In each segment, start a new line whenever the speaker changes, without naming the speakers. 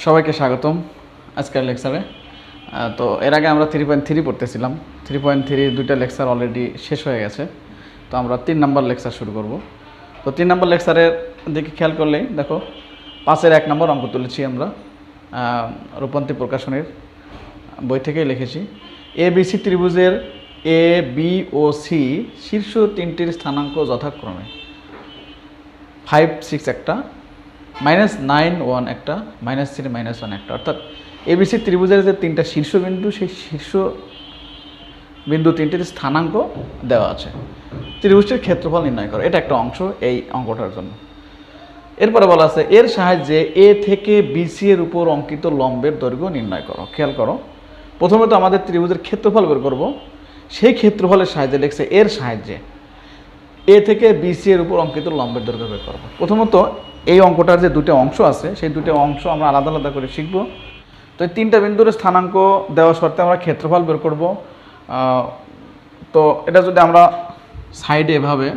সবাইকে স্বাগতম আজকের লেকচারে। তো এর আগে আমরা 3.3 পড়তেছিলাম। 3.3 দুইটা লেকচার অলরেডি শেষ হয়ে গেছে। তো আমরা 3 নম্বর লেকচার শুরু করব। তো 3 নম্বর লেকচারের দিকে খেয়াল করলেই দেখো 5-এর 1 নম্বর অঙ্ক তুলেছি আমরা রূপন্তী প্রকাশনের বই থেকেই লিখেছি। ABC ত্রিভুজের A, B ও C শীর্ষ তিনটির স্থানাঙ্ক যথাক্রমে 5, 6 একটা, -9, 1 একটা, -3, -1 একটা। অর্থাৎ ABC ত্রিভুজের যে তিনটা শীর্ষবিন্দু সেই শীর্ষ বিন্দু তিনটির স্থানাঙ্ক দেওয়া আছে। ত্রিভুজটির ক্ষেত্রফল নির্ণয় করো, এটা একটা অংশ এই অঙ্কটার জন্য। এরপরে বলা আছে এর সাহায্যে A থেকে BC এর উপর অঙ্কিত লম্বের দৈর্ঘ্য নির্ণয় করো। খেয়াল করো, প্রথমে তো আমাদের ত্রিভুজের ক্ষেত্রফল বের করব। সেই ক্ষেত্রফলের সাহায্যে লিখছে এর সাহায্যে A থেকে BC এর উপর অঙ্কিত লম্বের দৈর্ঘ্য বের করব। প্রথমত এই অঙ্কটার যে দুটো অংশ আছে সেই দুটো অংশ আমরা আলাদা আলাদা করে শিখব। তো এই তিনটা বিন্দুর স্থানাঙ্ক দেওয়া শর্তে আমরা ক্ষেত্রফল বের করব। তো এটা যদি আমরা সাইডে এভাবে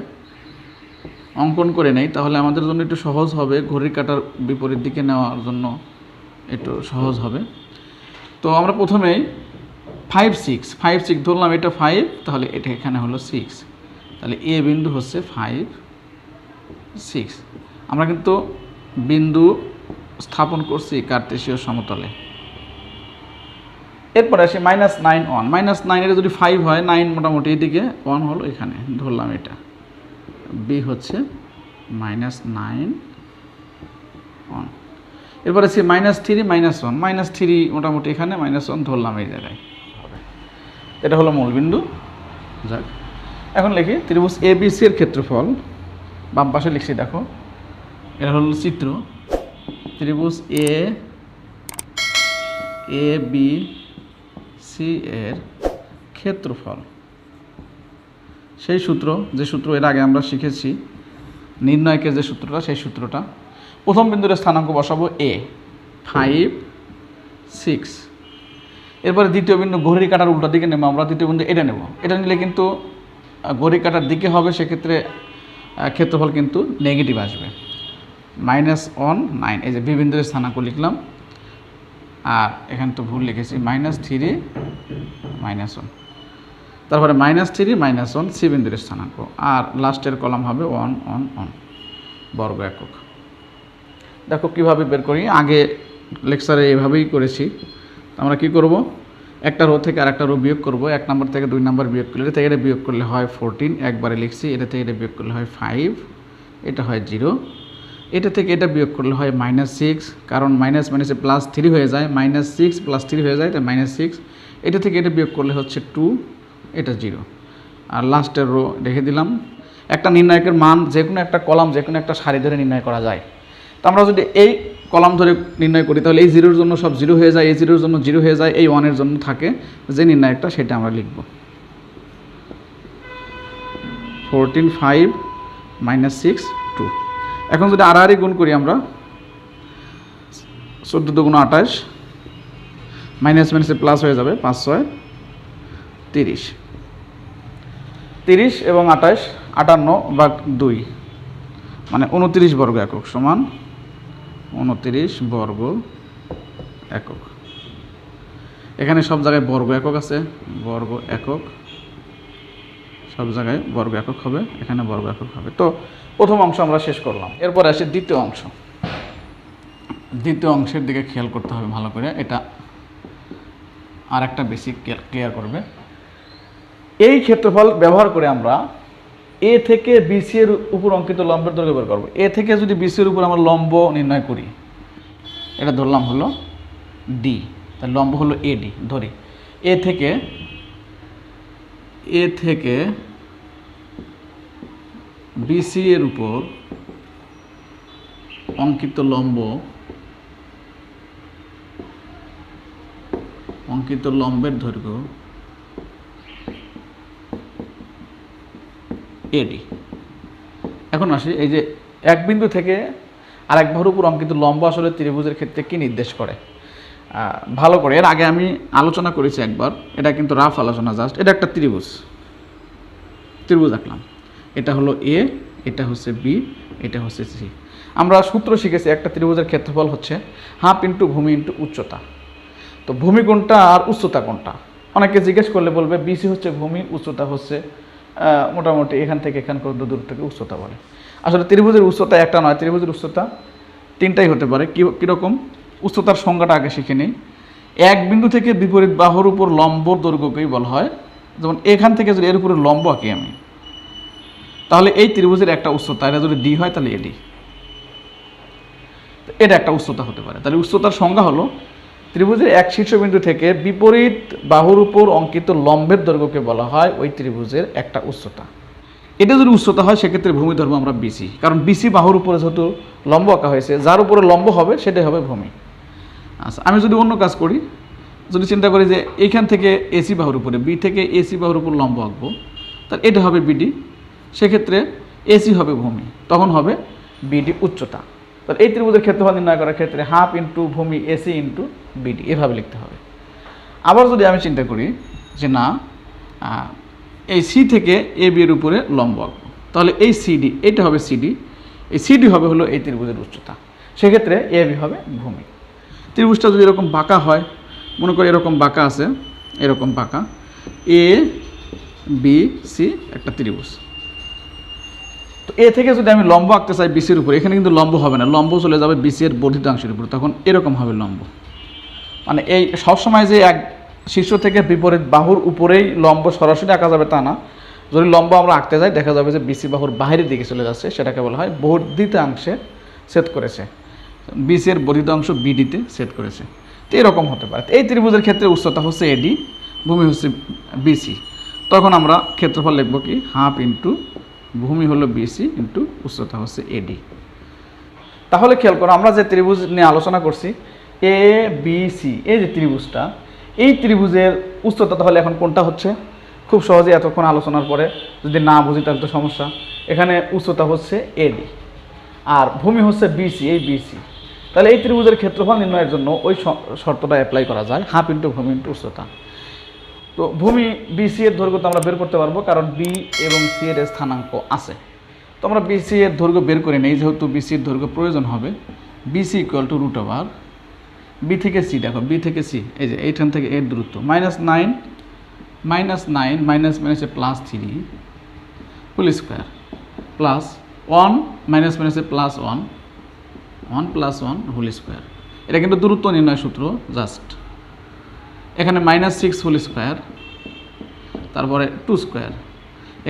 অঙ্কন করে নেই তাহলে আমাদের জন্য একটু সহজ হবে, ঘড়ির কাঁটার বিপরীত দিকে নেওয়ার জন্য একটু সহজ হবে। তো আমরা প্রথমেই 5, 6 ধরলাম, এটা 5, তাহলে এটা এখানে হলো 6, তাহলে এ বিন্দু হচ্ছে 5, 6। আমরা কিন্তু বিন্দু স্থাপন করছি কার্তেশীয় সমতলে। এরপরে আসি -9, 1, -9 এর যদি 5 হয়, 9 মোটামুটি এদিকে, 1 হলো এখানে, ধরলাম এটা বি হচ্ছে -9, 1। এরপরে আসি -3, -1 মোটামুটি এখানে, -1 ধরলাম এই জায়গায়, এটা হলো মূল বিন্দু। যাক, এখন লিখি ত্রিভুজ ABC এর ক্ষেত্রফল। বাম পাশে লিখছি, দেখো এটা হলো চিত্র। ত্রিভুজ ABC এর ক্ষেত্রফল, সেই সূত্র, যে সূত্র এর আগে আমরা শিখেছি নির্ণয়কের যে সূত্রটা, সেই সূত্রটা। প্রথম বিন্দুর স্থানাঙ্ক বসাবো A, 5, 6। এরপরে দ্বিতীয় বিন্দু ঘড়ির কাঁটার উল্টো দিকে নেব আমরা, দ্বিতীয় বিন্দু এটা নেব। এটা নিলে কিন্তু ঘড়ির কাঁটার দিকে হবে, সেক্ষেত্রে ক্ষেত্রফল কিন্তু নেগেটিভ আসবে। -1, 9, এই যে বি বিন্দুর স্থানাঙ্ক লিখলাম, আর এখানে তো ভুল লিখেছি, -3, -1। তারপরে -3, -1 সি বিন্দুর স্থানাঙ্ক, আর লাস্টের কলাম হবে 1, 1, 1 বর্গ একক। দেখো কীভাবে বের করি, আগে লেকচারে এইভাবেই করেছি। আমরা কি করব, একটা রো থেকে আরেকটা রো বিয়োগ করব। 1 নম্বর থেকে 2 নম্বর বিয়োগ করলে, এটা থেকে এটা বিয়োগ করলে হয় 14, একবারে লিখছি। এটা থেকে এটা বিয়োগ করলে হয় 5, এটা হয় 0। এটা থেকে এটা বিয়োগ করলে হয় -6, কারণ মাইনাসে +3 হয়ে যায়, -6 + 3 হয়ে যায়, তাই -6। এটা থেকে এটা বিয়োগ করলে হচ্ছে 2, এটা 0। আর লাস্টের রো রেখে দিলাম। একটা নির্ণায়কের মান যে কোনো একটা কলাম, যে কোনো একটা সারি ধরে নির্ণয় করা যায়। তো আমরা যদি এই কলাম ধরে নির্ণয় করি তাহলে এই 0-এর জন্য সব 0 হয়ে যায়, এই 0-এর জন্য 0 হয়ে যায়, এই 1-এর জন্য থাকে যে নির্ণায়কটা, সেটা আমরা লিখব 14, 5, -6, 2। এখন যদি আড়াআড়ি গুণ করি আমরা, 14 দুগুণ 28, মাইনাসে প্লাস হয়ে যাবে, 5, 6, 30। 30 এবং 28, 58/2 মানে 29 বর্গ একক সমান 29 বর্গ একক। এখানে সব জায়গায় বর্গ একক আছে, বর্গ একক, সব জায়গায় বর্গ একক হবে, এখানে বর্গ একক হবে। তো প্রথম অংশ আমরা শেষ করলাম। এরপর আসে দ্বিতীয় অংশ। দ্বিতীয় অংশের দিকে খেয়াল করতে হবে ভালো করে, এটা আর একটা বেসিক ক্লিয়ার করবে। এই ক্ষেত্রফল ব্যবহার করে আমরা A থেকে BC এর উপর অঙ্কিত লম্বের দৈর্ঘ্য বের করব। A থেকে যদি BC এর উপর আমরা লম্ব নির্ণয় করি, এটা ধরলাম হলো D, তার লম্ব হলো AD ধরি। A থেকে BC এর উপর অঙ্কিত লম্বের দৈর্ঘ্য AD। এখন আসি এই যে এক বিন্দু থেকে আরেক বাহুর উপর অঙ্কিত লম্ব আসলে ত্রিভুজের ক্ষেত্রে কি নির্দেশ করে ভালো করে, এর আগে আমি আলোচনা করেছি একবার, এটা কিন্তু রাফ আলোচনা জাস্ট। এটা একটা ত্রিভুজ আঁকলাম। এটা হলো এ, এটা হচ্ছে বি, এটা হচ্ছে সি। আমরা সূত্র শিখেছি একটা ত্রিভুজের ক্ষেত্রফল হচ্ছে হাফ ইন্টু ভূমি ইন্টু উচ্চতা। তো ভূমি কোনটা আর উচ্চতা কোনটা, অনেকে জিজ্ঞেস করলে বলবে বিসি হচ্ছে ভূমি, উচ্চতা হচ্ছে মোটামুটি এখান থেকে এখান পর্যন্ত দূর থেকে উচ্চতা বলে। আসলে ত্রিভুজের উচ্চতা একটা নয়, ত্রিভুজের উচ্চতা তিনটাই হতে পারে। কীরকম? উচ্চতার সংজ্ঞাটা আগে শিখে নিই। এক বিন্দু থেকে বিপরীত বাহুর উপর লম্ব দৈর্ঘ্যকেই বলা হয়। যেমন এখান থেকে যদি এর উপরে লম্ব আঁকি আমি, তাহলে এই ত্রিভুজের একটা উচ্চতা, এটা যদি ডি হয় তাহলে এডি, এটা একটা উচ্চতা হতে পারে। তাহলে উচ্চতার সংজ্ঞা হলো ত্রিভুজের এক শীর্ষবিন্দু থেকে বিপরীত বাহুর উপর অঙ্কিত লম্বের দৈর্ঘ্যকে বলা হয় ওই ত্রিভুজের একটা উচ্চতা। এটা যদি উচ্চতা হয় সেক্ষেত্রে ভূমি ধরবো আমরা বিসি, কারণ বিসি বাহুর উপরে যেহেতু লম্ব আঁকা হয়েছে, যার উপরে লম্ব হবে সেটাই হবে ভূমি। আচ্ছা, আমি যদি অন্য কাজ করি, যদি চিন্তা করি যে এইখান থেকে এসি বাহুর উপরে, বি থেকে এসি বাহুর উপর লম্ব আঁকবো, তাহলে এটা হবে বিডি, সেক্ষেত্রে এসি হবে ভূমি, তখন হবে বিডি উচ্চতা। তাহলে এই ত্রিভুজের ক্ষেত্রফল নির্ণয় করার ক্ষেত্রে হাফ ইন্টু ভূমি এসি ইন্টু বিডি এভাবে লিখতে হবে। আবার যদি আমি চিন্তা করি যে না, এই সি থেকে এ বি এর উপরে লম্ব আঁকবো, তাহলে এই সিডি, এটা হবে সিডি, এই সিডি হবে হলো এই ত্রিভুজের উচ্চতা, সেক্ষেত্রে এ বি হবে ভূমি। ত্রিভুজটা যদি এরকম বাঁকা হয়, মনে করি এরকম বাঁকা আছে, এরকম বাঁকা এ বি সি একটা ত্রিভুজ। তো এ থেকে যদি আমি লম্ব আঁকতে চাই বিসির উপরে, এখানে কিন্তু লম্ব হবে না, লম্ব চলে যাবে বিসি এর বর্ধিতাংশের উপরে, তখন এরকম হবে লম্ব। মানে এই সবসময় যে এক শীর্ষ থেকে বিপরীত বাহুর উপরেই লম্ব সরাসরি আঁকা যাবে তা না। যদি লম্ব আমরা আঁকতে যাই দেখা যাবে যে বিসি বাহুর বাইরের দিকে চলে যাচ্ছে, সেটাকে বলা হয় বর্ধিতাংশে ছেদ করেছে, বিসি এর বর্ধিতাংশ বিডিতে ছেদ করেছে। তো এরকম হতে পারে। এই ত্রিভুজের ক্ষেত্রে উচ্চতা হচ্ছে এডি, ভূমি হচ্ছে বিসি, তখন আমরা ক্ষেত্রফল লিখব কি হাফ ইন্টু ভূমি হলো বিসি ইন্টু উচ্চতা হচ্ছে এডি। তাহলে খেয়াল করো, আমরা যে ত্রিভুজ নিয়ে আলোচনা করছি এ বি সি, এই যে ত্রিভুজটা, এই ত্রিভুজের উচ্চতা তাহলে এখন কোনটা হচ্ছে? খুব সহজে এতক্ষণ আলোচনার পরে যদি না বুঝি তাহলে তো সমস্যা। এখানে উচ্চতা হচ্ছে এডি আর ভূমি হচ্ছে বিসি, এই বিসি। তাহলে এই ত্রিভুজের ক্ষেত্রফল নির্ণয়ের জন্য ওই শর্তটা অ্যাপ্লাই করা যায়, হাফ ইন্টু ভূমি ইন্টু উচ্চতা। তো ভূমি বিসি এর দৈর্ঘ্য তো আমরা বের করতে পারবো, কারণ বি এবং সি এর স্থানাঙ্ক আছে। তো আমরা বিসি এর দৈর্ঘ্য বের করে নেই, যেহেতু বিসির দৈর্ঘ্য প্রয়োজন হবে। BC equal to root over B থেকে সি, দেখো বি থেকে সি, এই যে এইখান থেকে এর দূরত্ব -9 মাইনাস মাইনাসে +3 হোল স্কোয়ার প্লাস 1 মাইনাস মাইনাসে +1 1 + 1 হোল স্কোয়ার। এটা কিন্তু দূরত্ব নির্ণয় সূত্র জাস্ট। এখানে -6 হোল স্কোয়ার, তারপরে 2 স্কোয়ার,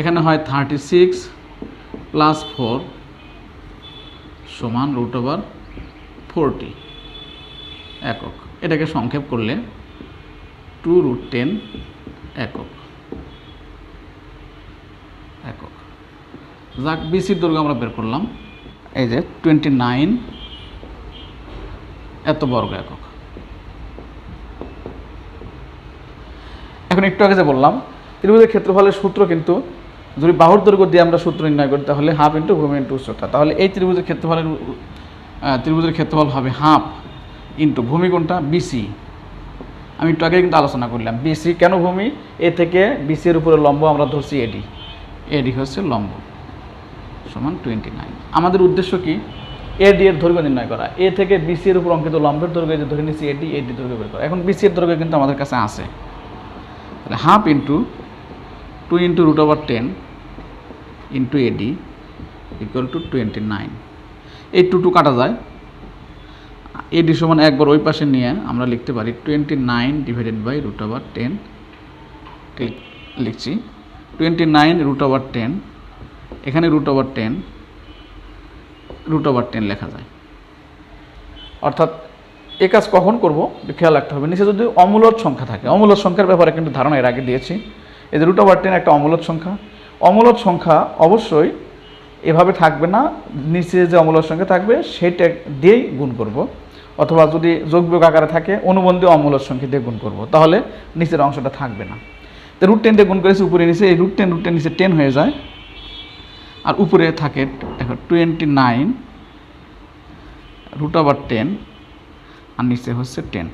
এখানে হয় 36 + 4 সমান √40 একক। এটাকে সংক্ষেপ করলে 2√10 একক। যাক, বিসির দৈর্ঘ্য আমরা বের করলাম, এই যে 29 এত বর্গ একক। এখন একটু আগে যে বললাম ত্রিভুজের ক্ষেত্রফলের সূত্র, কিন্তু যদি বাহুর দৈর্ঘ্য দিয়ে আমরা সূত্র নির্ণয় করি তাহলে হাফ ইন্টু ভূমি ইন্টু উচ্চতা। তাহলে এই ত্রিভুজের ক্ষেত্রফল হবে হাফ ইন্টু ভূমি কোনটা? বিসি। আমি একটু আগে কিন্তু আলোচনা করলাম বিসি কেন ভূমি, এ থেকে বিসি এর উপরে লম্ব আমরা ধরছি এডি, এডি হচ্ছে লম্ব সমান 29। আমাদের উদ্দেশ্য কি? এডি এর দৈর্ঘ্য নির্ণয় করা। এ থেকে বিসি এর উপর অঙ্কিত লম্বের দৈর্ঘ্য যে ধরে নিচ্ছি এডি, এডি দৈর্ঘ্য বের করা। এখন বিসি এর দৈর্ঘ্য কিন্তু আমাদের কাছে আছে, তাহলে half into 2 into √10 into eddy equal to 29। এই 2 কাটা যায়, এডি সমান একবার ওই পাশে নিয়ে আমরা লিখতে পারি 29 ডিভাইডেড বাই √10 লিখছি 29 √10, এখানে √10 লেখা যায়। অর্থাৎ এ কাজ কখন করব খেয়াল রাখতে হবে, নিচে যদি অমূলদ সংখ্যা থাকে, অমূলদ সংখ্যার ব্যাপারে কিন্তু ধারণা এর আগে দিয়েছি। এই যে √10 একটা অমূলদ সংখ্যা, অমূলদ সংখ্যা অবশ্যই এভাবে থাকবে না, নিচে যে অমূলদ সংখ্যা থাকবে সেটা দিয়েই গুণ করব, অথবা যদি যোগ বিয়োগ আকারে থাকে অনুবন্ধী অমূলদ সংখ্যা দিয়ে গুণ করব, তাহলে নিচের অংশটা থাকবে না। তো √10 দিয়ে গুণ করেছি উপরে নিচে, এই √10 নিচে 10 হয়ে যায়, আর উপরে থাকে দেখো 29 √10 আর নিচে হচ্ছে 10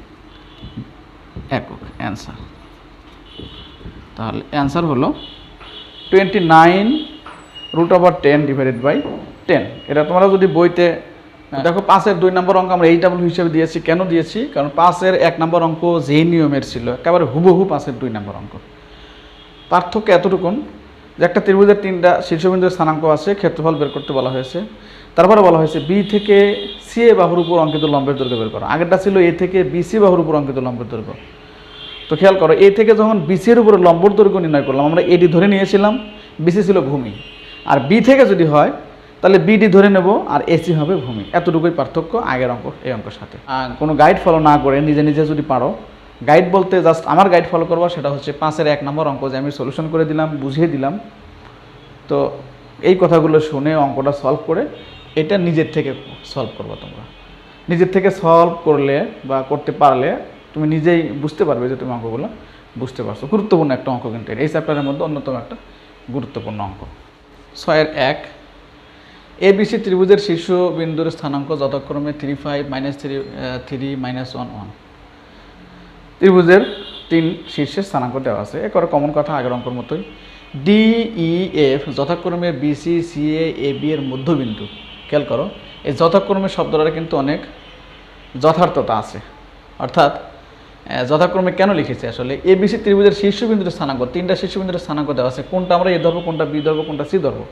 একক অ্যান্সার। তাহলে অ্যান্সার হলো 29 √10/10। এটা তোমরা যদি বইতে দেখো 5-এর 2 নম্বর অঙ্ক আমরা এইচডব্লিউ হিসেবে দিয়েছি। কেন দিয়েছি? কারণ 5-এর 1 নম্বর অঙ্ক যেই নিয়মের ছিল একেবারে হুবহু 5-এর 2 নম্বর অঙ্ক। পার্থক্য এতটুকুন যে একটা ত্রিভুজের 3টা শীর্ষবিন্দুর স্থানাঙ্ক আছে, ক্ষেত্রফল বের করতে বলা হয়েছে। তারপরে বলা হয়েছে বি থেকে সি এ বাহুর উপর অঙ্কিত লম্বের দৈর্ঘ্য বের করো। আগেরটা ছিল এ থেকে বিসি বাহুর উপর অঙ্কিত লম্বের দৈর্ঘ্য। তো খেয়াল করো, এ থেকে যখন বিসি এর উপরে লম্বর দৈর্ঘ্য নির্ণয় করলাম, আমরা এডি ধরে নিয়েছিলাম, বিসি ছিল ভূমি। আর বি থেকে যদি হয় তাহলে বিডি ধরে নেব আর এসি হবে ভূমি। এতটুকুই পার্থক্য আগের অঙ্ক এই অঙ্কের সাথে। কোনো গাইড ফলো না করে নিজে নিজে যদি পারো, গাইড বলতে জাস্ট আমার গাইড ফলো করবো, সেটা হচ্ছে 5-এর 1 নম্বর অঙ্ক যে আমি সলিউশন করে দিলাম, বুঝিয়ে দিলাম। তো এই কথাগুলো শুনে অঙ্কটা সলভ করে এটা নিজের থেকে সলভ করবো। তোমরা নিজের থেকে সলভ করলে বা করতে পারলে তুমি নিজেই বুঝতে পারবে যে তুমি অঙ্কগুলো বুঝতে পারছো। গুরুত্বপূর্ণ একটা অঙ্ক কিন্তু এই চ্যাপ্টারের মধ্যে অন্যতম একটা গুরুত্বপূর্ণ অঙ্ক। 6-এর 1, এবিসি ত্রিভুজের শীর্ষ বিন্দুর স্থানাঙ্ক যথাক্রমে 3, 5, -3, 3, -1, 1। ত্রিভুজের 3 শীর্ষের স্থানাঙ্ক দেওয়া আছে। একবারে কমন কথা আগের অঙ্কের মতোই। DEF যথাক্রমে BC, CA, AB এর মধ্যবিন্দু। খেয়াল করো, এই যথাক্রমে শব্দটার কিন্তু অনেক যথার্থতা আছে। অর্থাৎ যথাক্রমে কেন লিখেছি আসলে, এবিসি ত্রিভুজের শীর্ষবিন্দুর স্থানাঙ্ক, 3টা শীর্ষবিন্দুর স্থানাঙ্ক দেওয়া আছে। কোনটা আমরা এ ধরবো, কোনটা বি ধরবো, কোনটা সি ধরবো,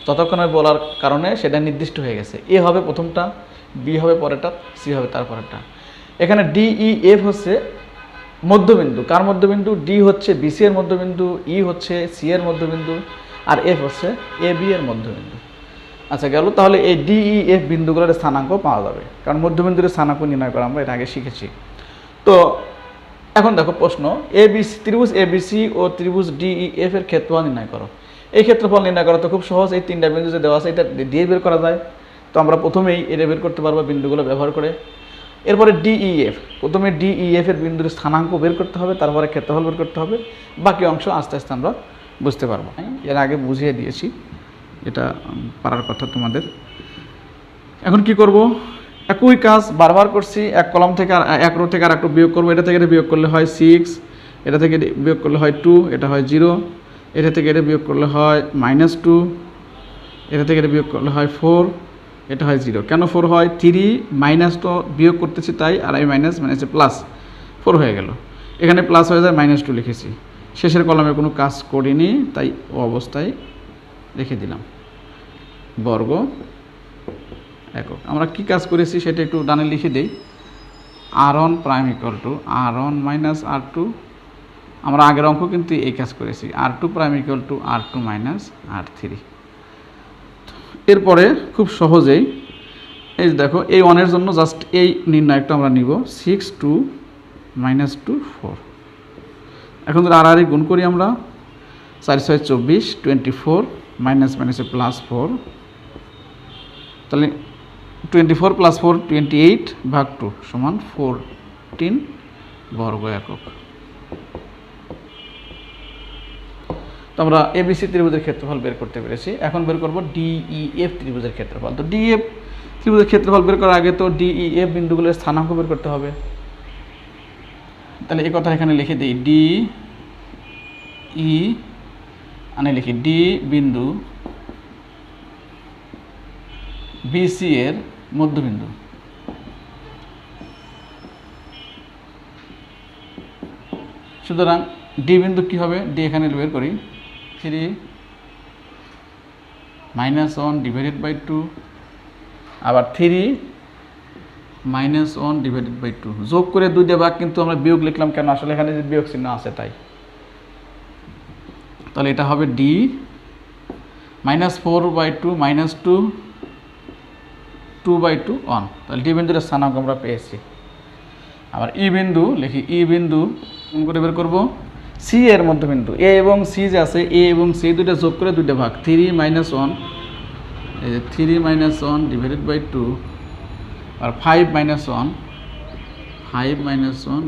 যথাক্রমে বলার কারণে সেটা নির্দিষ্ট হয়ে গেছে। এ হবে প্রথমটা, বি হবে পরেরটা, সি হবে তারপরেরটা। এখানে DEF হচ্ছে মধ্যবিন্দু। কার মধ্যবিন্দু? ডি হচ্ছে বিসি এর মধ্যবিন্দু, ই হচ্ছে সি এর মধ্যবিন্দু, আর এফ হচ্ছে এ বি এর মধ্যবিন্দু। আচ্ছা গেল। তাহলে এই DEF বিন্দুগুলোর স্থানাঙ্ক পাওয়া যাবে, কারণ মধ্যবিন্দুর স্থানাঙ্ক নির্ণয় করা আমরা এর আগে শিখেছি। তো এখন দেখো প্রশ্ন, এবিসি ত্রিভুজ এবিসি ও ত্রিভুজ DEF এর ক্ষেত্রফল নির্ণয় করো। এই ক্ষেত্রফল নির্ণয় করা তো খুব সহজ। এই 3টা বিন্দু যে দেওয়া আছে এটা দিয়ে বের করা যায়। তো আমরা প্রথমেই এটা বের করতে পারবো বিন্দুগুলো ব্যবহার করে। এরপরে DEF, প্রথমে DEF এর বিন্দুর স্থানাঙ্ক বের করতে হবে, তারপরে ক্ষেত্রফল বের করতে হবে। বাকি অংশ আস্তে আস্তে আমরা বুঝতে পারবো। এর আগে বুঝিয়ে দিয়েছি, এটা পারার কথা তোমাদের। এখন কি করব? একই কাজ বারবার করছি। এক কলাম থেকে আর এক রো থেকে আর একটু বিয়োগ করবো। এটা থেকে এটা বিয়োগ করলে হয় 6, এটা থেকে বিয়োগ করলে হয় 2, এটা হয় 0, এটা থেকে এটা বিয়োগ করলে হয় -2, এটা থেকে এটা বিয়োগ করলে হয় 4, এটা হয় 0। কেন 4 হয়? 3 মাইনাস তো বিয়োগ করতেছি তাই, আর এই মাইনাস মাইনাসে প্লাস 4 হয়ে গেল। এখানে প্লাস হয়ে যায়, -2 লিখেছি। শেষের কলামে কোনো কাজ করিনি, তাই ও অবস্থায় রেখে দিলাম। বর্গ একক। আমরা কি কাজ করেছি সেটা একটু ডানে লিখে দিই। r1 prime equal to r1 minus r2। আমরা আগের অঙ্ক কিন্তু এই কাজ করেছি, r2 prime equal to r2 minus r3। এরপরে খুব সহজেই এই দেখো, এই 1-এর জন্য জাস্ট এই নির্ণয়টা আমরা নিব, 6, 2, -2, 4। এখন যদি আর গুণ করি আমরা, 4, 6, 24, 24, মাইনাস মাইনাসে প্লাস 4, তাহলে 24 + 4 28 ভাগ 2 সমান 14 বর্গ একক। তো আমরা এবিসি ত্রিভুজের ক্ষেত্রফল বের করতে পেরেছি। এখন বের করব DEF ত্রিভুজের ক্ষেত্রফল। তো DEF ত্রিভুজের ক্ষেত্রফল বের করার আগে তো DEF বিন্দুগুলোর স্থানাঙ্ক বের করতে হবে। তাহলে এই কথা এখানে লিখে দিই, DE মানে লিখি D বিন্দু BC এর মধ্যবিন্দু। সুতরাং ডি বিন্দু কি হবে? ডি এখানে বের করি, 3 -1 ডিভাইডেড বাই 2, আবার 3 -1 ডিভাইডেড বাই 2। যোগ করে 2 দিয়ে ভাগ, কিন্তু আমরা বিয়োগ লিখলাম কেন? আসলে এখানে যে বিয়োগ চিহ্ন আছে তাই। তাহলে এটা হবে ডি -4/2 -2 2/2 1। তাহলে ডি বিন্দুর স্থানাঙ্ক আমরা পেয়েছি। আবার ই বিন্দু লিখি, ই বিন্দু কোন করে বের করব? সি এর মধ্যবিন্দু। এ এবং সি যে আছে, এ এবং সি দুইটা যোগ করে 2 ভাগ, 3 -1, এই যে 3 -1 ডিভাইডেড বাই 2, আর 5 -1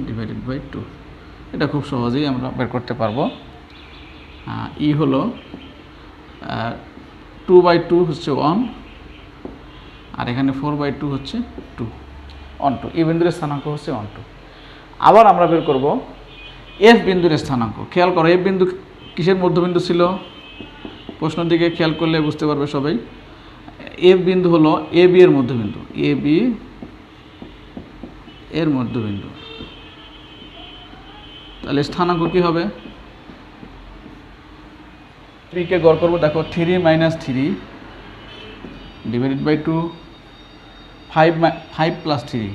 ডিভাইডেড বাই 2। এটা খুব সহজেই আমরা বের করতে পারবো। ই হলো 2/2 হচ্ছে 1, আর এখানে 4/2 হচ্ছে 2, 1 2। এই বিন্দুর স্থানাঙ্ক হচ্ছে 1 2। আবার আমরা বের করব এফ বিন্দুর স্থানাঙ্ক। খেয়াল করো, এফ বিন্দু কিসের মধ্যবিন্দু ছিল? প্রশ্নের দিকে খেয়াল করলে বুঝতে পারবে সবাই। এফ বিন্দু হলো এ বি এর মধ্যবিন্দু, এ বি এর মধ্যবিন্দু। তাহলে স্থানাঙ্ক কী হবে? 3 কে গড় করবো, দেখো 3 - 3 ডিভাইডেড বাই 2, 5 + 3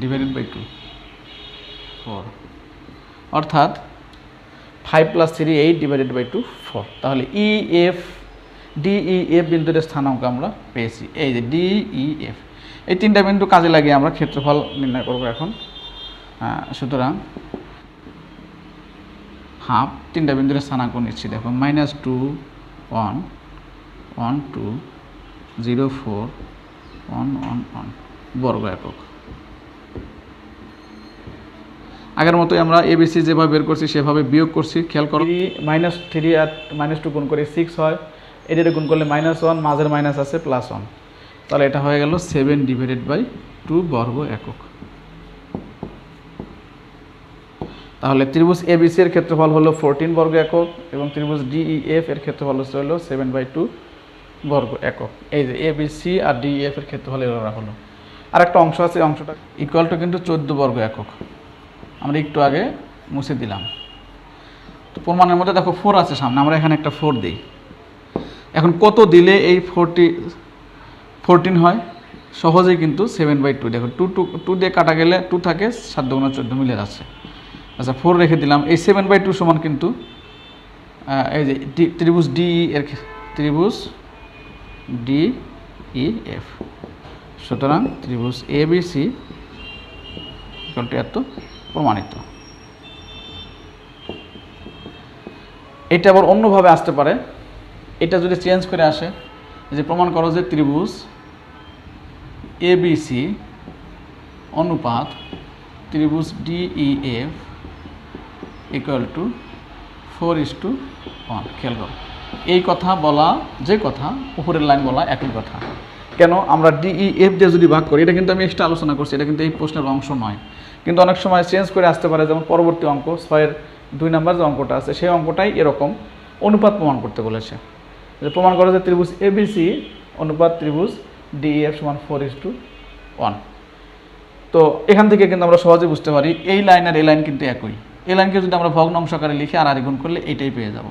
ডিভাইডেড বাই 2, 4, অর্থাৎ 5 + 3 8 ডিভাইডেড বাই 2 4। তাহলে DEF বিন্দুর স্থানাঙ্ক আমরা পেয়েছি। এই যে DEF, এই তিনটা বিন্দু কাজে লাগিয়ে আমরা ক্ষেত্রফল নির্ণয় করব এখন। সুতরাং হাফ, তিনটা বিন্দুর স্থানাঙ্ক নিচ্ছি, দেখো -2 1 1 2 0 4 1 1 1 বর্গ একক। আগের মতোই আমরা ABC যেভাবে বের করছি সেভাবে বিয়োগ করছি, খেয়াল করো। -3 আর -2 গুণ করে 6 হয়, এটা গুণ করলে -1, মাঝের মাইনাস আছে +1, তাহলে এটা হয়ে গেল 7 ডিভাইডেড বাই 2 বর্গ একক। তাহলে ত্রিভুজ ABC এর ক্ষেত্রফল হলো 14 বর্গ একক এবং ত্রিভুজ DEF এর ক্ষেত্রফল হলো 7/2 বর্গ একক। এই যে ABC আর DEF এর ক্ষেত্রফল এরা হলো। আর একটা অংশ আছে, অংশটা ইকুয়াল টু কিন্তু 14 বর্গ একক, আমরা একটু আগে মুছে দিলাম। তো প্রমাণের মধ্যে দেখো 4 আছে সামনে, আমরা এখানে একটা 4 দিই। এখন কত দিলে এই 14 হয়? সহজেই কিন্তু 7/2, দেখো 2 দিয়ে কাটা গেলে 2 থাকে, 7 × 14 মিলে যাচ্ছে। আচ্ছা 4 রেখে দিলাম। এই 7/2 সমান কিন্তু এই যে ত্রিভুজ DEF, সুতরাং ত্রিভুজ ABC এত প্রমাণিত। এটা আবার অন্যভাবে আসতে পারে, এটা যদি চেঞ্জ করে আসে, যে প্রমাণ করো যে ত্রিভুজ ABC অনুপাত ত্রিভুজ DEF = 4:1। খেয়াল করো, এই কথা বলা, যে কথা উপরের লাইন বলা একই কথা। কেন? আমরা DEF দিয়ে যদি ভাগ করি, এটা কিন্তু আমি এক্সট্রা আলোচনা করছি, এটা কিন্তু এই প্রশ্নের অংশ নয়, কিন্তু অনেক সময় চেঞ্জ করে আসতে পারে। যেমন পরবর্তী অঙ্ক 6-এর 2 নম্বর যে অঙ্কটা আছে, সেই অঙ্কটাই এরকম অনুপাত প্রমাণ করতে বলেছে, যে প্রমাণ করে যে ত্রিভুজ ABC অনুপাত ত্রিভুজ DEF = 4:1। তো এখান থেকে কিন্তু আমরা সহজে বুঝতে পারি এই লাইন আর এই লাইন কিন্তু একই। এই লাইনকে যদি আমরা ভগ্নাংশ আকারে লিখে আর গুণ করলে এইটাই পেয়ে যাব।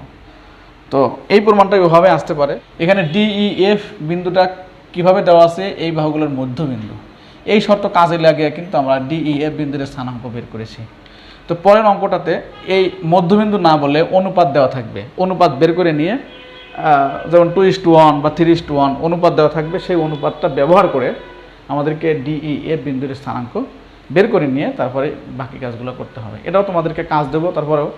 তো এই প্রমাণটা ওইভাবে আসতে পারে। এখানে DEF বিন্দুটা কিভাবে দেওয়া আছে? এই বাহুগুলোর মধ্যবিন্দু। এই শর্ত কাজে লাগিয়ে কিন্তু আমরা DEF বিন্দুর স্থানাঙ্ক বের করেছি। তো পরের অঙ্কটাতে এই মধ্যবিন্দু না বলে অনুপাত দেওয়া থাকবে, অনুপাত বের করে নিয়ে যেমন 2:1 বা 3:1 অনুপাত দেওয়া থাকবে, সেই অনুপাতটা ব্যবহার করে আমাদেরকে DEF বিন্দুর স্থানাঙ্ক বের করে নিয়ে তারপরে বাকি কাজগুলো করতে হবে। এটাও তোমাদেরকে কাজ দেবো, তারপরেও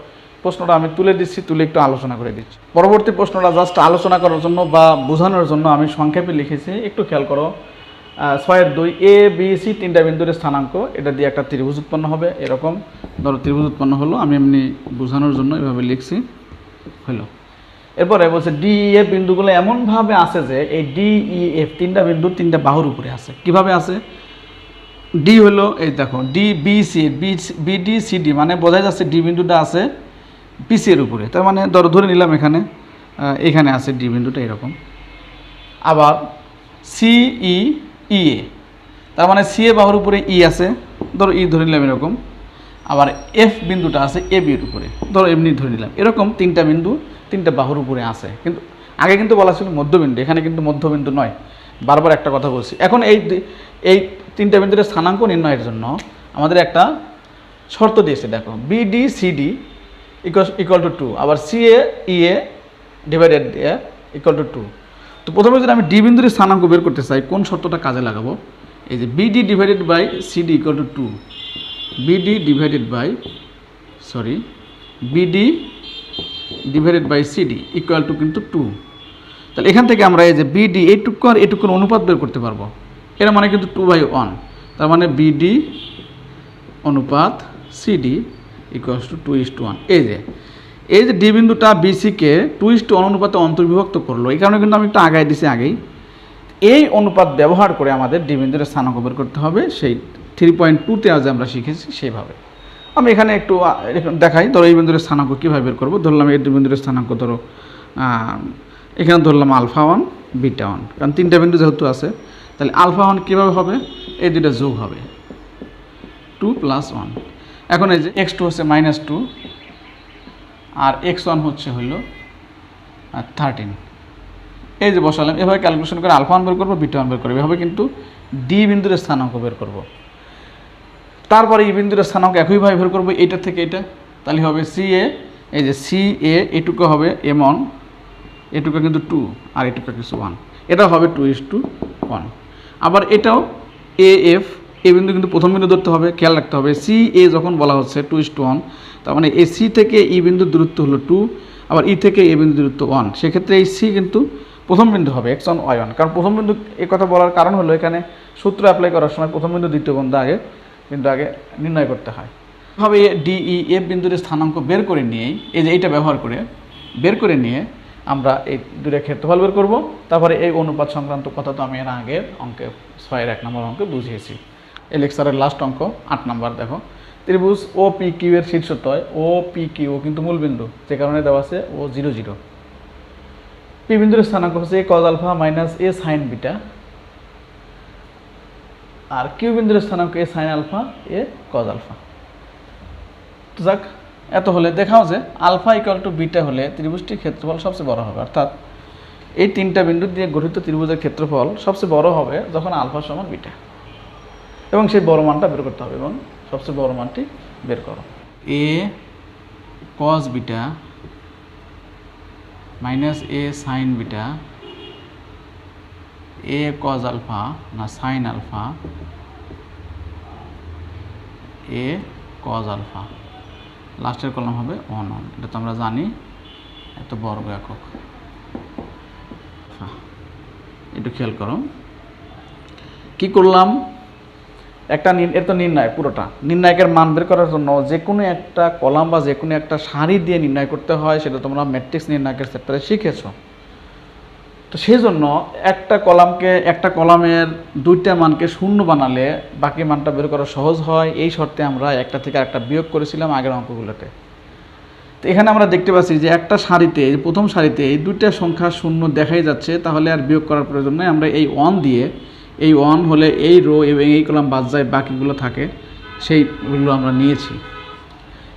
প্রশ্নটা আমি তুলে দিচ্ছি, তুলে একটু আলোচনা করে দিচ্ছি। পরবর্তী প্রশ্নটা জাস্ট আলোচনা করার জন্য বা বোঝানোর জন্য আমি সংক্ষেপে লিখেছি, একটু খেয়াল করো। 6-2 ABC তিনটা বিন্দুর স্থানাঙ্ক, এটা দিয়ে একটা ত্রিভুজ উৎপন্ন হবে। এরকম ধরো ত্রিভুজ উৎপন্ন হলো, আমি এমনি বোঝানোর জন্য এভাবে লিখছি, হলো। এরপরে বলছে DEF বিন্দুগুলো এমনভাবে আছে যে এই DEF তিনটা বিন্দু তিনটা বাহুর উপরে আছে। কিভাবে আছে? ডি হলো, এই দেখো BDCD, মানে বোঝা যাচ্ছে ডি বিন্দুটা আছে BC এর উপরে। তার মানে ধরে নিলাম এখানে আছে ডি বিন্দুটা এরকম। আবার CEA, তার মানে CA বাহুর উপরে E আছে, ধরো E ধরে নিলাম এরকম। আবার F বিন্দুটা আছে AB এর উপরে, ধরো এমনি ধরে নিলাম। এরকম তিনটা বিন্দু তিনটা বাহুর উপরে আছে। কিন্তু আগে কিন্তু বলা ছিল মধ্যবিন্দু, এখানে কিন্তু মধ্যবিন্দু নয়, বারবার একটা কথা বলছি। এখন এই তিনটা বিন্দুর স্থানাঙ্ক নির্ণয়ের জন্য আমাদের একটা শর্ত দিয়েছে, দেখো BDCD = 2, আবার CAEA ডিভাইডেড = 2। তো প্রথমে যদি আমি ডি বিন্দুর স্থানাঙ্ক বের করতে চাই, কোন শর্তটা কাজে লাগাবো? এই যে BD divided by CD = 2, BD divided by CD = কিন্তু 2। তাহলে এখান থেকে আমরা এই যে BD এইটুকু আর এটুকুর অনুপাত বের করতে পারবো। এর মানে কিন্তু 2/1, তার মানে BD অনুপাত CD = 2:1। এই যে ডি বিন্দুটা BCকে 2:1 অনুপাতে অন্তর্বিভক্ত করলো, এই কারণে কিন্তু আমি একটু আগায় দিছি আগেই। এই অনুপাত ব্যবহার করে আমাদের ডি বিন্দুর স্থানাঙ্ক বের করতে হবে, সেই 3.2-তে আজ আমরা শিখেছি সেইভাবে। আমি এখানে একটু দেখাই। ধরো এই বিন্দুর স্থানাঙ্ক কীভাবে বের করবো। ধরলাম এই দুই বিন্দুর স্থানাঙ্ক ধরো এখানে ধরলাম আলফা 1 বিটা 1, কারণ তিনটা বিন্দু যেহেতু আছে, তাহলে আলফা 1 কীভাবে হবে, এই দুইটা যোগ হবে 2 + 1। এখন এই যে x2 হচ্ছে -2 আর x1 হচ্ছে হইল 13, এই যে বসালাম। এভাবে ক্যালকুলেশন করে আলফা 1 বের করবো, বিটা 1 বের করবো, এভাবে কিন্তু ডি বিন্দুর স্থানাঙ্ক বের করব। তারপরে এই বিন্দুর স্থানাঙ্ক একইভাবে বের করবো, এইটা থেকে এটা, তাহলে হবে সি এ, এই যে সি এ এটুকু হবে এমন, এটুকু কিন্তু 2 আর এটুকু কিছু 1, এটা হবে 2:1। আবার এটাও এ এফ, এ বিন্দু কিন্তু প্রথম বিন্দু ধরতে হবে, খেয়াল রাখতে হবে সি এ যখন বলা হচ্ছে 2:1, তার মানে এই সি থেকে ই বিন্দুর দূরত্ব হলো 2, আবার ই থেকে এ বিন্দুর দূরত্ব 1, সেক্ষেত্রে এই সি কিন্তু প্রথম বিন্দু হবে x1 y1। কারণ প্রথম বিন্দু এই কথা বলার কারণ হলো এখানে সূত্র অ্যাপ্লাই করার সময় প্রথম বিন্দু দ্বিতীয় বিন্দু আগে নির্ণয় করতে হয়। এভাবে ডিই এফ বিন্দুর স্থানাঙ্ক বের করে নিয়েই, এই যে এইটা ব্যবহার করে বের করে নিয়ে আমরা এই দুটো ক্ষেত্রফল বের করব। তারপরে এই অনুপাত সংক্রান্ত কথা তো আমি এর আগের অঙ্কে 6-1 নম্বর অঙ্কে বুঝিয়েছি। এই লেকচারের লাস্ট অঙ্ক 8 নম্বর। দেখো ত্রিভুজ ও পি কিউ এর শীর্ষতয় ও পি কিউ কিন্তু মূল বিন্দু, যে কারণে দেওয়া আছে ও 0 0। পি বিন্দুর স্থানাঙ্ক হচ্ছে এ কজ আলফা মাইনাস এ সাইন বিটা, আর কিউ বিন্দুর স্থানাঙ্ক এ সাইন আলফা এ কজ আলফা। তো যাক, এত হলে দেখাও যে আলফা ইকুয়াল টু বিটা হলে ত্রিভুজটির ক্ষেত্রফল সবচেয়ে বড় হবে, অর্থাৎ এই তিনটা বিন্দু দিয়ে গঠিত ত্রিভুজের ক্ষেত্রফল সবচেয়ে বড় হবে যখন আলফা সমান বিটা, এবং সেই বড় মানটা বের করতে হবে, এবং সবচেয়ে বড় মানটি বের করো। এ কজ বিটা মাইনাস এ সাইন বিটা এ কজ আলফা না সাইন আলফা এ কজ আলফা, লাস্টের কলম হবে 1 এটা তো আমরা জানি, এত বর্গ একক। একটু খেয়াল করো কি করলাম, একটা এর তো নির্ণয়, পুরোটা নির্ণায়কের মান বের করার জন্য যে কোনো একটা কলাম বা যে কোনো একটা সারি দিয়ে নির্ণয় করতে হয়, সেটা তোমরা ম্যাট্রিক্স নির্ণায়কের চ্যাপ্টারে শিখেছো। তো সেই জন্য একটা কলামের দুইটা মানকে শূন্য বানালে বাকি মানটা বের করা সহজ হয়, এই শর্তে আমরা একটা থেকে একটা বিয়োগ করেছিলাম আগের অঙ্কগুলোতে। তো এখানে আমরা দেখতে পাচ্ছি যে একটা সারিতে, প্রথম সারিতে এই দুইটা সংখ্যা শূন্য দেখাই যাচ্ছে, তাহলে আর বিয়োগ করার প্রয়োজন নেই। আমরা এই 1 দিয়ে, এই 1 হলে এই রো এবং এই কলাম বাদ যায়, বাকিগুলো থাকে, সেইগুলো আমরা নিয়েছি।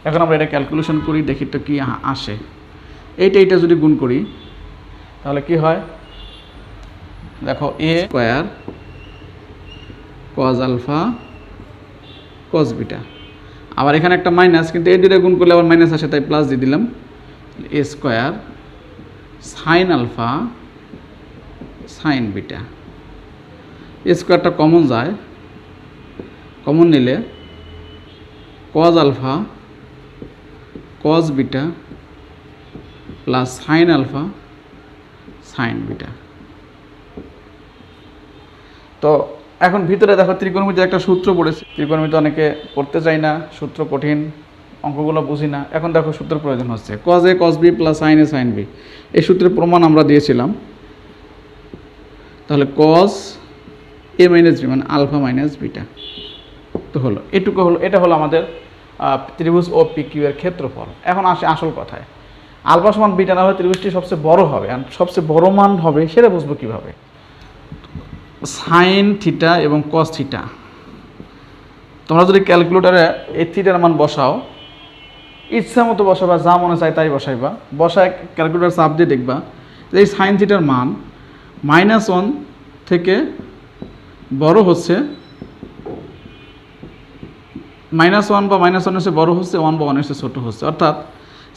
এখন আমরা এটা ক্যালকুলেশন করি, দেখি তো কি আসে। এইটা যদি গুণ করি তাহলে কি হয়, দেখো A square cos alpha cos beta, আবার এখানে একটা মাইনাস, কিন্তু এই দুটো গুণ করলে আবার মাইনাস আসে, তাই প্লাস দিয়ে দিলাম। A square sine alpha sine beta, a স্কোয়ারটা কমন যায়, কমন নিলে cos alpha cos beta plus sine alpha sine beta. তো এখন ভিতরে দেখো ত্রিকোণমিতির একটা সূত্র পড়েছে, ত্রিকোণমিতি অনেকে পড়তে চাই না, সূত্র কঠিন, অঙ্কগুলো বুঝি না। এখন দেখো সূত্রের প্রয়োজন হচ্ছে, cos A cos B plus sin A sin B, এই সূত্রের প্রমাণ আমরা দিয়েছিলাম। তাহলে কজ এ মাইনাস বি মানে আলফা মাইনাস বিটা, তো হলো এটুকু হলো, এটা হলো আমাদের ত্রিভুজ ও পি কিউ এর ক্ষেত্রফল। এখন আসে আসল কথায়, আলফা সমান বিটা না হলে ত্রিভুজটি সবচেয়ে বড় হবে, আর সবচেয়ে বড় মান হবে সেটা বুঝবো কীভাবে। সাইন থিটা এবং কস থিটা, তোমরা যদি ক্যালকুলেটারে এই থিটার মান বসাও, ইচ্ছা মতো বসাবা, যা মনে চায় তাই বসাইবা, বসায় ক্যালকুলেটার চাপ দিয়ে দেখবা যে এই সাইন থিটার মান -1 থেকে বড় হচ্ছে, -1 বা -1 এর চেয়ে বড় হচ্ছে, 1 বা 1 এর চেয়ে ছোটো হচ্ছে। অর্থাৎ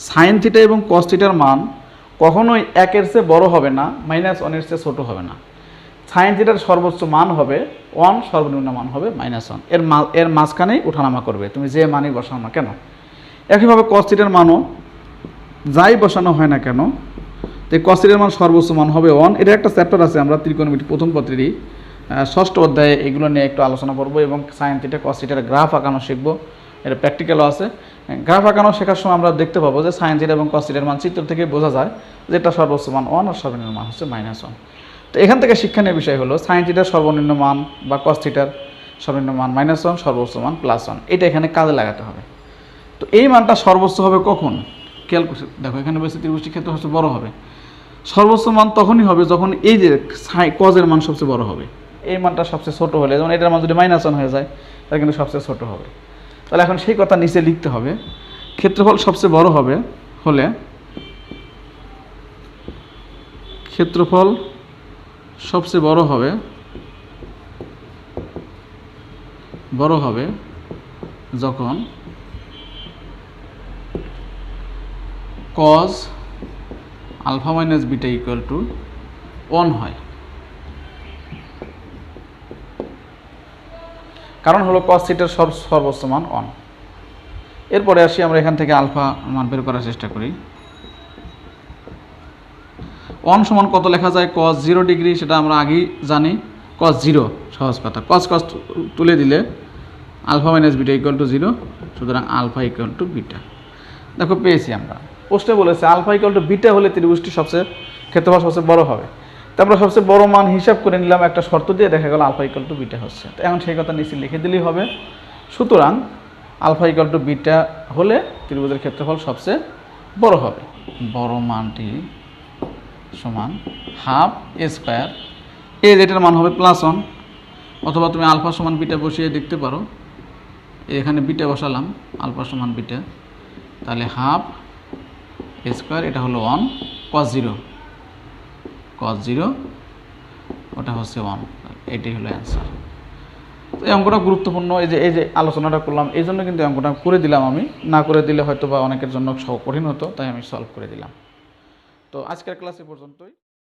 সাইন থিটা এবং কস থিটার মান কখনোই 1 এর চেয়ে বড় হবে না, -1 এর চেয়ে ছোটো হবে না। সাইন থিটার সর্বোচ্চ মান হবে 1, সর্বনিম্ন মান হবে -1, এর মাঝখানেই ওঠানামা করবে, তুমি যে মানই বসাও না কেন। একইভাবে কস থিটার মানও যাই বসানো হয় না কেন, তো কস থিটার মান সর্বোচ্চ মান হবে 1। এটা একটা চ্যাপ্টার আছে, আমরা ত্রিকোণমিতি প্রথম পত্রেরই 6ষ্ঠ অধ্যায়ে এগুলো নিয়ে একটু আলোচনা করবো, এবং সাইন থিটা কস থিটার গ্রাফ আঁকানো শিখবো, এটা প্র্যাকটিক্যালও আছে। গ্রাফ আঁকানো শেখার সময় আমরা দেখতে পাবো যে সাইন থিটা এবং কস থিটার মান চিত্র থেকে বোঝা যায় যে এটা সর্বোচ্চ মান 1 আর সর্বনিম্ন মান হচ্ছে -1। তো এখান থেকে শিক্ষণীয় বিষয় হলো সাইন থিটার সর্বনিম্ন মান বা কস থিটার সর্বনিম্ন মান -1, সর্বোচ্চ মান +1, এটা এখানে কাজে লাগাতে হবে। তো এই মানটা সর্বোচ্চ হবে কখন? খেয়াল করছি, দেখো এখানে বলছে ত্রিভুজটির ক্ষেত্র সবচেয়ে বড় হবে। সর্বোচ্চ মান তখনই হবে যখন এই যে কজের মান সবচেয়ে বড় হবে। এই মানটা সবচেয়ে ছোট হলে, যেমন এটার মান যদি -1 হয়ে যায়, তাহলে কিন্তু সবচেয়ে ছোট হবে। তাহলে এখন সেই কথা নিচে লিখতে হবে, ক্ষেত্রফল সবচেয়ে বড় হবে হলে ক্ষেত্রফল সবচেয়ে বড় হবে যখন cos alpha minus beta equal to 1 হয়। কারণ হলো cos থিটার সর্বোচ্চ মান 1। এরপরে আসি আমরা এখান থেকে আলফা মান বের করার চেষ্টা করি। 1 সমান কত লেখা যায়? cos 0 ডিগ্রি, সেটা আমরা আগেই জানি। cos 0 সহজ কথা, cos তুলে দিলে alpha minus beta equal to 0, সুতরাং আলফা ইকুয়াল টু বিটা। দেখো পেয়েছি আমরা। প্রশ্নে বলেছে আলফা ইকুয়াল টু বিটা হলে ত্রিভুজটি ক্ষেত্রফল সবচেয়ে বড় হবে। তারপরে সবচেয়ে বড় মান হিসাব করে নিলাম একটা শর্ত দিয়ে, দেখা গেল আলফা ইকুয়াল টু বিটা হচ্ছে। তো এখন সেই কথা নিচে লিখে দিলেই হবে। সুতরাং আলফা ইকুয়াল টু বিটা হলে ত্রিভুজের ক্ষেত্রফল সবচেয়ে বড় হবে। বড় মানটি সমান হাফ এ স্কোয়ার, এ যেটার মান হবে +1, অথবা তুমি আলফা সমান বিটা বসিয়ে দেখতে পারো। এখানে বিটা বসালাম, আলফা সমান বিটা, তাহলে হাফ এ স্কোয়ার, এটা হলো 1, cos 0 ওটা হচ্ছে 1, এটাই হলো অ্যান্সার। তো এই অঙ্কটা গুরুত্বপূর্ণ। এই যে আলোচনাটা করলাম, এই জন্য কিন্তু অঙ্কটা করে দিলাম আমি। না করে দিলে হয়তো বা অনেকের জন্য কঠিন হতো, তাই আমি সলভ করে দিলাম। তো আজকের ক্লাস এ পর্যন্তই।